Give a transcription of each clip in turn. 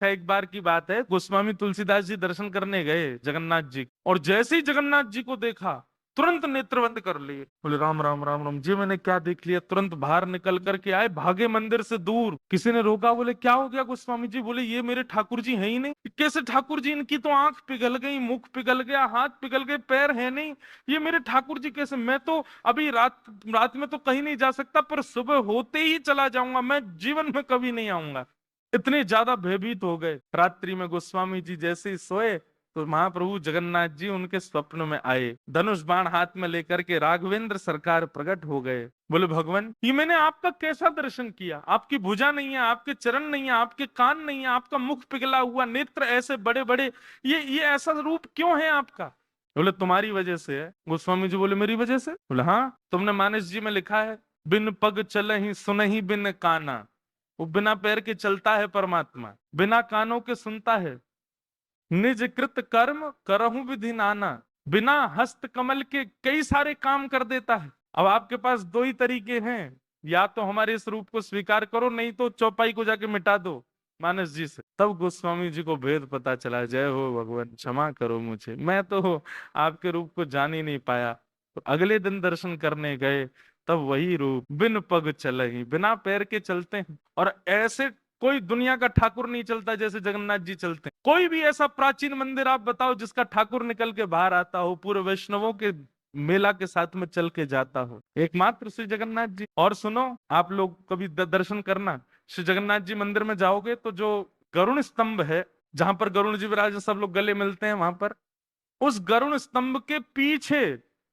एक बार की बात है, गोस्वामी तुलसीदास जी दर्शन करने गए जगन्नाथ जी, और जैसे ही जगन्नाथ जी को देखा तुरंत नेत्र बंद कर लिए। बोले राम राम राम राम जी, मैंने क्या देख लिया। तुरंत बाहर निकल करके आए, भागे मंदिर से दूर। किसी ने रोका, बोले क्या हो गया गोस्वामी जी? बोले ये मेरे ठाकुर जी है ही नहीं। कैसे ठाकुर जी? इनकी तो आंख पिघल गई, मुख पिघल गया, हाथ पिघल गए, पैर है नहीं, ये मेरे ठाकुर जी कैसे? मैं तो अभी रात रात में तो कहीं नहीं जा सकता, पर सुबह होते ही चला जाऊंगा, मैं जीवन में कभी नहीं आऊंगा। इतने ज्यादा भयभीत हो गए। रात्रि में गोस्वामी जी जैसे ही सोए तो महाप्रभु जगन्नाथ जी उनके स्वप्न में आए, धनुष बाण हाथ में लेकर के राघवेंद्र सरकार प्रकट हो गए। बोले भगवान, ये मैंने आपका कैसा दर्शन किया? आपकी भुजा नहीं है, आपके चरण नहीं है, आपके कान नहीं है, आपका मुख पिघला हुआ, नेत्र ऐसे बड़े बड़े, ये ऐसा रूप क्यों है आपका? बोले तुम्हारी वजह से है। गोस्वामी जी बोले मेरी वजह से? बोले हाँ, तुमने मानस जी में लिखा है, बिन पग चलहि सुनहि बिन काना। वो बिना पैर के चलता है परमात्मा, बिना कानों के सुनता है। निज कृत कर्म करहु विधि नाना, बिना हस्त कमल के कई सारे काम कर देता है। अब आपके पास दो ही तरीके हैं, या तो हमारे इस रूप को स्वीकार करो, नहीं तो चौपाई को जाके मिटा दो मानस जी से। तब गोस्वामी जी को भेद पता चला। जय हो भगवान, क्षमा करो मुझे, मैं तो आपके रूप को जान ही नहीं पाया। तो अगले दिन दर्शन करने गए, तब वही रूप, बिन पग चलहि, बिना पैर के चलते हैं। और ऐसे कोई दुनिया का ठाकुर नहीं चलता जैसे जगन्नाथ जी चलते हैं। कोई भी ऐसा प्राचीन मंदिर आप बताओ जिसका ठाकुर निकल के बाहर आता हो, पूरे वैष्णवों के मेला के साथ में चल के जाता हो, एकमात्र श्री जगन्नाथ जी। और सुनो, आप लोग कभी दर्शन करना, श्री जगन्नाथ जी मंदिर में जाओगे तो जो गरुण स्तंभ है, जहां पर गरुण जी विराज सब लोग गले मिलते हैं, वहां पर उस गरुण स्तंभ के पीछे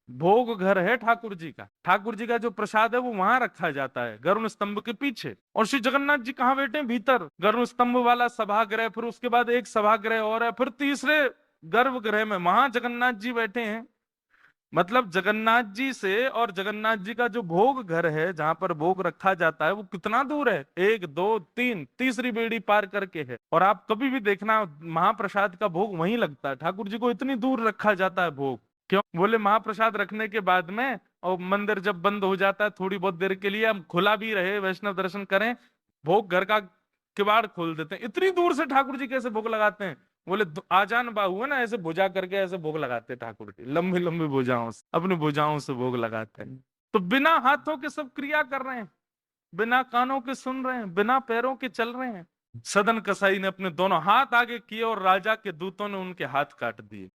भोग घर है ठाकुर जी का। ठाकुर जी का जो प्रसाद है वो वहां रखा जाता है, गरुण स्तंभ के पीछे। और श्री जगन्नाथ जी कहाँ बैठे हैं? भीतर गरुण स्तंभ वाला सभागृह, फिर उसके बाद एक सभागृह और है, फिर तीसरे गर्भगृह में वहां जगन्नाथ जी बैठे हैं। मतलब जगन्नाथ जी से और जगन्नाथ जी का जो भोग घर है, जहां पर भोग रखा जाता है, वो कितना दूर है? एक दो तीन, तीसरी बेड़ी पार करके है। और आप कभी भी देखना, महाप्रसाद का भोग वहीं लगता है। ठाकुर जी को इतनी दूर रखा जाता है भोग। क्यों? बोले महाप्रसाद रखने के बाद में, और मंदिर जब बंद हो जाता है थोड़ी बहुत देर के लिए, हम खुला भी रहे, वैष्णव दर्शन करें, भोग घर का किवाड़ खोल देते हैं। इतनी दूर से ठाकुर जी कैसे भोग लगाते हैं? बोले आजान बाहु है ना, ऐसे भुजा करके ऐसे भोग लगाते ठाकुर जी, लंबी लंबी भुजाओं से, अपनी भुजाओं से भोग लगाते हैं। तो बिना हाथों के सब क्रिया कर रहे हैं, बिना कानों के सुन रहे हैं, बिना पैरों के चल रहे हैं। सदन कसाई ने अपने दोनों हाथ आगे किए और राजा के दूतों ने उनके हाथ काट दिए।